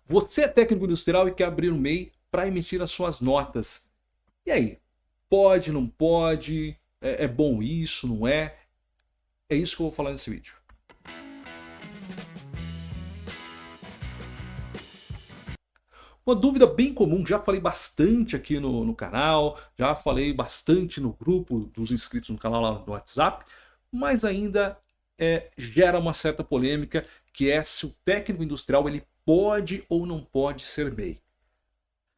Você é técnico industrial e quer abrir um MEI para emitir as suas notas. E aí? Pode, não pode? É bom isso, não é? É isso que eu vou falar nesse vídeo. Uma dúvida bem comum, já falei bastante aqui no canal, já falei bastante no grupo dos inscritos no canal lá no WhatsApp, mas ainda gera uma certa polêmica, que é se o técnico industrial ele pode ou não pode ser MEI.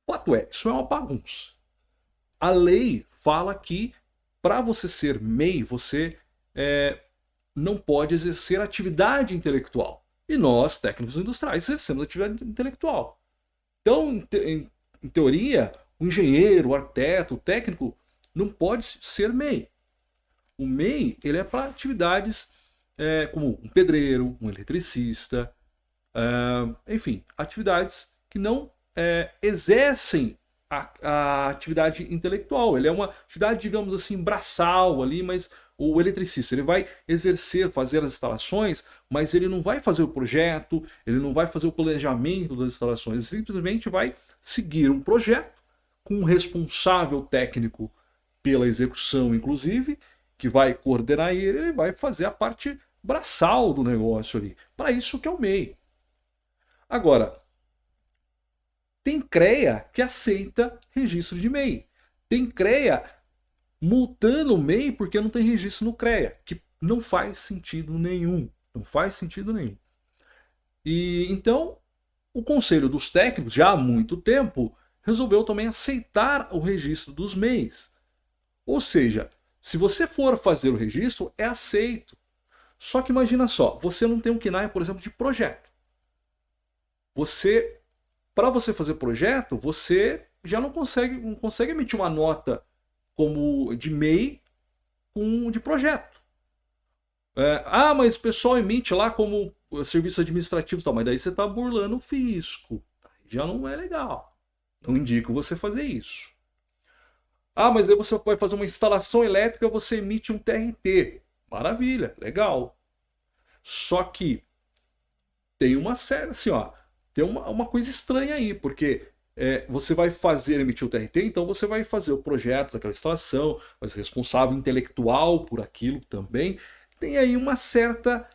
O fato é, isso é uma bagunça. A lei fala que para você ser MEI, você não pode exercer atividade intelectual. E nós, técnicos industriais, exercemos atividade intelectual. Então, em teoria, o engenheiro, o arquiteto, o técnico não pode ser MEI. O MEI ele é para atividades como um pedreiro, um eletricista, enfim, atividades que não exercem a atividade intelectual. Ele é uma atividade, digamos assim, braçal ali, mas o eletricista ele vai exercer, fazer as instalações, mas ele não vai fazer o projeto, ele não vai fazer o planejamento das instalações, ele simplesmente vai seguir um projeto com um responsável técnico pela execução, inclusive, que vai coordenar ele vai fazer a parte braçal do negócio ali. Para isso que é o MEI. Agora, tem CREA que aceita registro de MEI. Tem CREA multando o MEI porque não tem registro no CREA, que não faz sentido nenhum. Não faz sentido nenhum. E então, o Conselho dos Técnicos, já há muito tempo, resolveu também aceitar o registro dos MEIs. Ou seja, se você for fazer o registro, é aceito. Só que imagina só, você não tem um KNAI, por exemplo, de projeto. Para você fazer projeto, você já não consegue emitir uma nota como de MEI de projeto. Mas o pessoal emite lá como serviço administrativo e tal, mas daí você está burlando o fisco. Já não é legal. Não indico você fazer isso. Mas aí você vai fazer uma instalação elétrica, você emite um TRT. Maravilha, legal. Só que tem uma série, assim, ó, tem uma coisa estranha aí, porque você vai emitir o TRT, então você vai fazer o projeto daquela instalação, vai ser responsável intelectual por aquilo também. Tem aí uma certa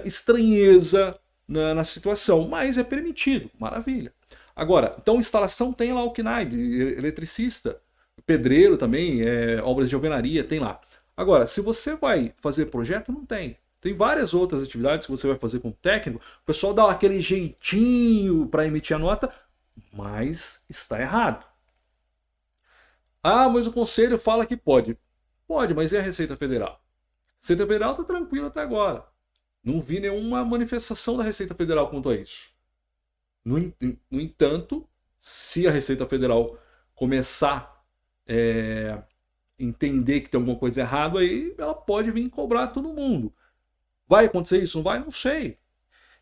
estranheza na situação, mas é permitido, maravilha. Agora, então instalação tem lá o KNAI de eletricista, pedreiro também, obras de alvenaria, tem lá. Agora, se você vai fazer projeto, não tem. Tem várias outras atividades que você vai fazer com o técnico, o pessoal dá aquele jeitinho para emitir a nota, mas está errado. Mas o conselho fala que pode. Pode, mas e a Receita Federal? A Receita Federal está tranquila até agora. Não vi nenhuma manifestação da Receita Federal quanto a isso. No entanto, se a Receita Federal começar a entender que tem alguma coisa errada aí, ela pode vir cobrar todo mundo. Vai acontecer isso? Não vai? Não sei.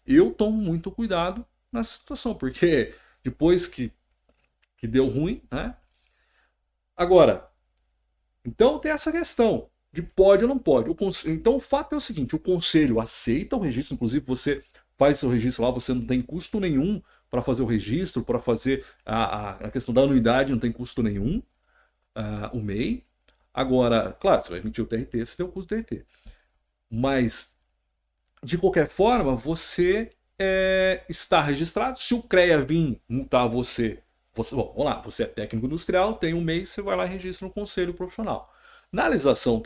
Eu tomo muito cuidado nessa situação, porque depois que deu ruim, né? Agora, então tem essa questão de pode ou não pode. Então o fato é o seguinte, o conselho aceita o registro, inclusive você faz seu registro lá, você não tem custo nenhum para fazer o registro, para fazer a questão da anuidade, não tem custo nenhum, o MEI. Agora, claro, você vai emitir o TRT, você tem o custo do TRT. Mas, de qualquer forma, você está registrado. Se o CREA vir multar você, bom, vamos lá, você é técnico industrial, tem um MEI, você vai lá e registra no conselho profissional. Na legislação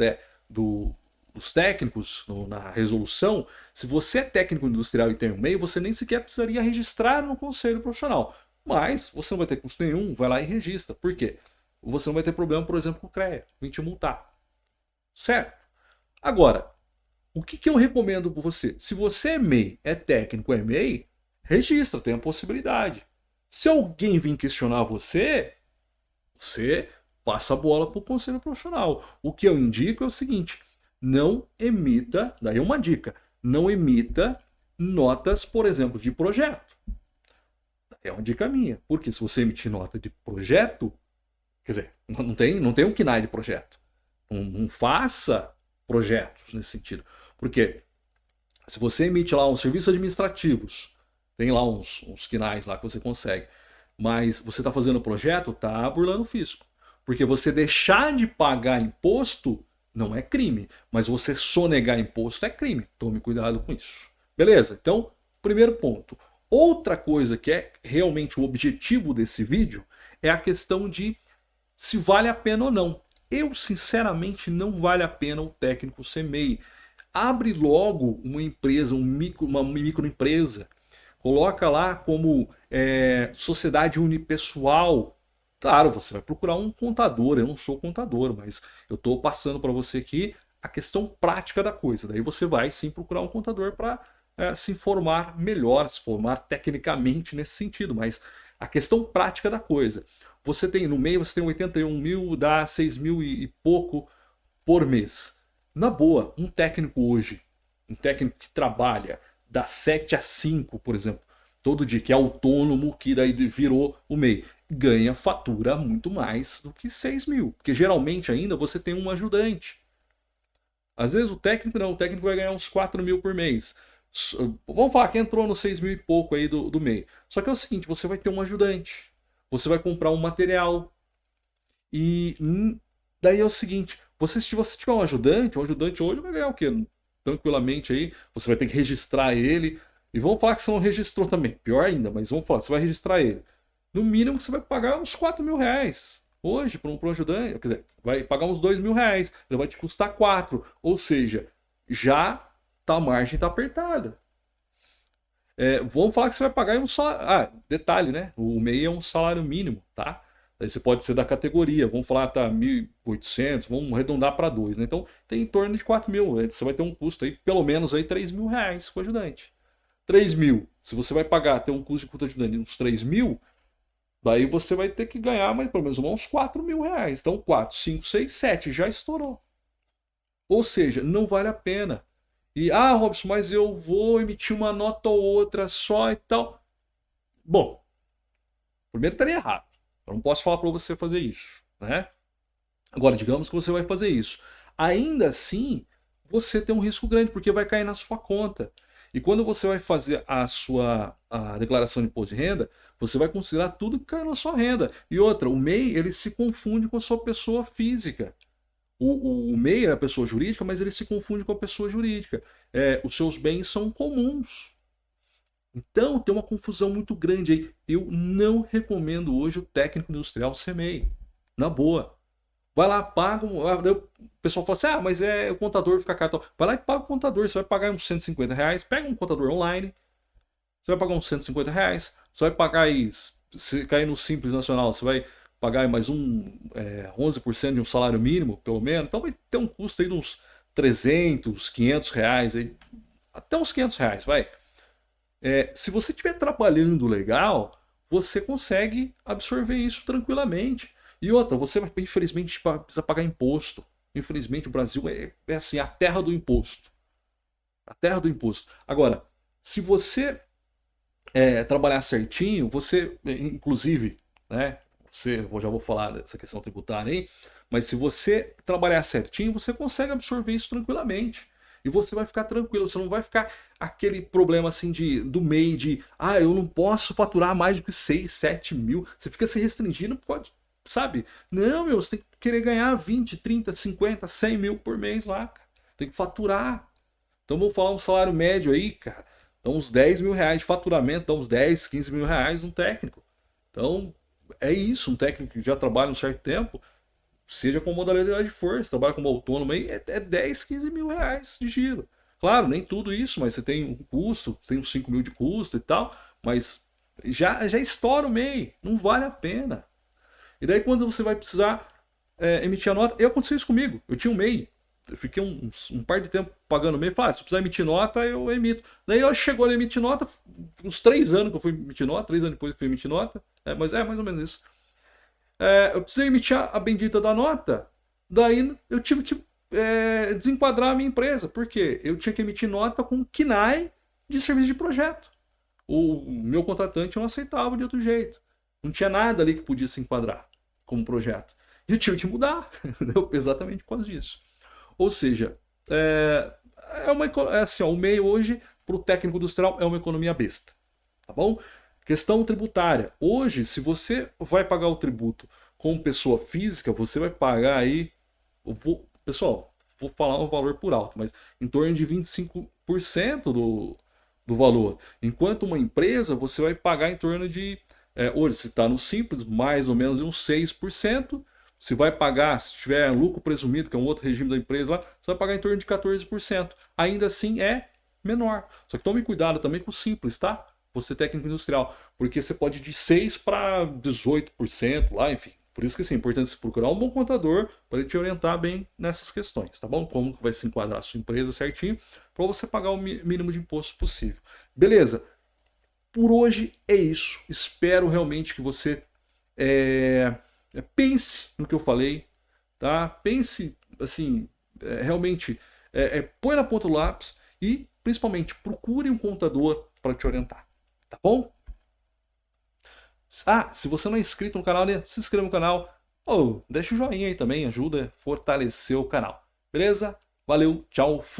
dos técnicos, na resolução, se você é técnico industrial e tem um MEI, você nem sequer precisaria registrar no conselho profissional. Mas você não vai ter custo nenhum, vai lá e registra. Por quê? Você não vai ter problema, por exemplo, com o CREA, vir te multar. Certo? Agora, o que eu recomendo para você? Se você é MEI, é técnico, é MEI, registra, tem a possibilidade. Se alguém vir questionar você passa a bola para o conselho profissional. O que eu indico é o seguinte, não emita, daí é uma dica, não emita notas, por exemplo, de projeto. É uma dica minha, porque se você emitir nota de projeto, quer dizer, não tem um KNAI de projeto. Não faça projetos nesse sentido. Porque se você emite lá uns serviços administrativos Tem lá uns quinais lá que você consegue. Mas você está fazendo o projeto, tá burlando o fisco. Porque você deixar de pagar imposto não é crime, mas você sonegar imposto é crime. Tome cuidado com isso. Beleza? Então, primeiro ponto. Outra coisa que é realmente o objetivo desse vídeo é a questão de se vale a pena ou não. Eu, sinceramente, não vale a pena o técnico ser MEI. Abre logo uma empresa, uma microempresa. Coloca lá como sociedade unipessoal. Claro, você vai procurar um contador. Eu não sou contador, mas eu estou passando para você aqui a questão prática da coisa. Daí você vai sim procurar um contador para se informar melhor, se formar tecnicamente nesse sentido. Mas a questão prática da coisa. Você tem no meio, você tem 81 mil, dá 6 mil e pouco por mês. Na boa, um técnico hoje, um técnico que trabalha das 7 às 5, por exemplo, todo dia, que é autônomo, que daí virou o MEI, ganha fatura muito mais do que 6 mil. Porque geralmente ainda você tem um ajudante. Às vezes o técnico não, o técnico vai ganhar uns 4 mil por mês. Vamos falar que entrou nos 6 mil e pouco aí do MEI. Só que é o seguinte, você vai ter um ajudante. Você vai comprar um material. E daí é o seguinte, se você tiver um ajudante hoje vai ganhar o quê? Tranquilamente aí, você vai ter que registrar ele. E vamos falar que você não registrou também, pior ainda, mas vamos falar, você vai registrar ele. No mínimo você vai pagar uns 4 mil reais hoje para um ajudante. Quer dizer, vai pagar uns 2 mil reais, ele vai te custar 4. Ou seja, já a margem está apertada. Vamos falar que você vai pagar um salário. Ah, detalhe, né? O MEI é um salário mínimo, tá? Daí você pode ser da categoria. Vamos falar, tá, 1.800, vamos arredondar para 2, né? Então tem em torno de 4 mil. Você vai ter um custo aí, pelo menos aí 3 mil reais com o ajudante. 3 mil. Se você vai pagar, ter um custo de conta ajudante de uns 3 mil, daí você vai ter que ganhar mais, pelo menos uns 4 mil reais. Então 4, 5, 6, 7, já estourou. Ou seja, não vale a pena. E, Robson, mas eu vou emitir uma nota ou outra só e tal. Bom, primeiro estaria errado. Eu não posso falar para você fazer isso, né? Agora, digamos que você vai fazer isso. Ainda assim, você tem um risco grande, porque vai cair na sua conta. E quando você vai fazer a declaração de imposto de renda, você vai considerar tudo que cai na sua renda. E outra, o MEI, ele se confunde com a sua pessoa física. O MEI é a pessoa jurídica, mas ele se confunde com a pessoa jurídica. Os seus bens são comuns. Então tem uma confusão muito grande aí. Eu não recomendo hoje o técnico industrial ser MEI. Na boa. Vai lá, paga. O pessoal fala assim: mas o contador fica caro. Vai lá e paga o contador. Você vai pagar uns 150 reais. Pega um contador online. Você vai pagar uns 150 reais. Você vai pagar aí. Se cair no Simples Nacional, você vai pagar mais 11% de um salário mínimo, pelo menos. Então vai ter um custo aí de uns 300, 500 reais. Aí, até uns 500 reais, vai. Se você estiver trabalhando legal, você consegue absorver isso tranquilamente. E outra, você vai, infelizmente, precisa pagar imposto. Infelizmente, o Brasil é assim, a terra do imposto. A terra do imposto. Agora, se você trabalhar certinho, você, inclusive, né? Eu já vou falar dessa questão tributária aí, mas se você trabalhar certinho, você consegue absorver isso tranquilamente. E você vai ficar tranquilo, você não vai ficar aquele problema assim do MEI, eu não posso faturar mais do que 6, 7 mil. Você fica se restringindo, pode, sabe? Não, você tem que querer ganhar 20, 30, 50, 100 mil por mês lá, cara. Tem que faturar. Então vamos falar um salário médio aí, cara. Então uns 10 mil reais de faturamento, então uns 10, 15 mil reais um técnico. Então é isso, um técnico que já trabalha um certo tempo, seja com modalidade de força, trabalha como autônomo aí, é 10, 15 mil reais de giro. Claro, nem tudo isso, mas você tem um custo, tem uns 5 mil de custo e tal, mas já estoura o MEI, não vale a pena. E daí quando você vai precisar emitir a nota, aconteceu isso comigo, eu tinha um MEI, eu fiquei um par de tempo pagando o MEI, falei, se precisar emitir nota, eu emito. Daí chegou a emitir nota, uns 3 anos que eu fui emitir nota, 3 anos depois que eu fui emitir nota, mas é mais ou menos isso. Eu precisei emitir a bendita da nota, daí eu tive que desenquadrar a minha empresa, porque eu tinha que emitir nota com KNAI de serviço de projeto. O meu contratante não aceitava de outro jeito. Não tinha nada ali que podia se enquadrar como projeto. E eu tive que mudar, exatamente por causa disso. Ou seja, assim, o MEI hoje, para o técnico industrial, é uma economia besta. tá bom? Questão tributária. Hoje, se você vai pagar o tributo como pessoa física, você vai pagar aí, pessoal, vou falar um valor por alto, mas em torno de 25% do valor. Enquanto uma empresa, você vai pagar em torno de, hoje, se está no Simples, mais ou menos uns 6%. Se vai pagar, se tiver lucro presumido, que é um outro regime da empresa lá, você vai pagar em torno de 14%. Ainda assim é menor. Só que tome cuidado também com o Simples, tá? Você técnico industrial, porque você pode ir de 6 para 18% lá, enfim. Por isso que assim, é importante você procurar um bom contador para ele te orientar bem nessas questões, tá bom? Como vai se enquadrar a sua empresa certinho, para você pagar o mínimo de imposto possível. Beleza? Por hoje é isso. Espero realmente que você pense no que eu falei, tá? Pense assim, realmente põe na ponta do lápis e principalmente procure um contador para te orientar, tá bom? Ah, se você não é inscrito no canal, né, se inscreva no canal ou deixa o joinha aí também, ajuda a fortalecer o canal. Beleza? Valeu, tchau.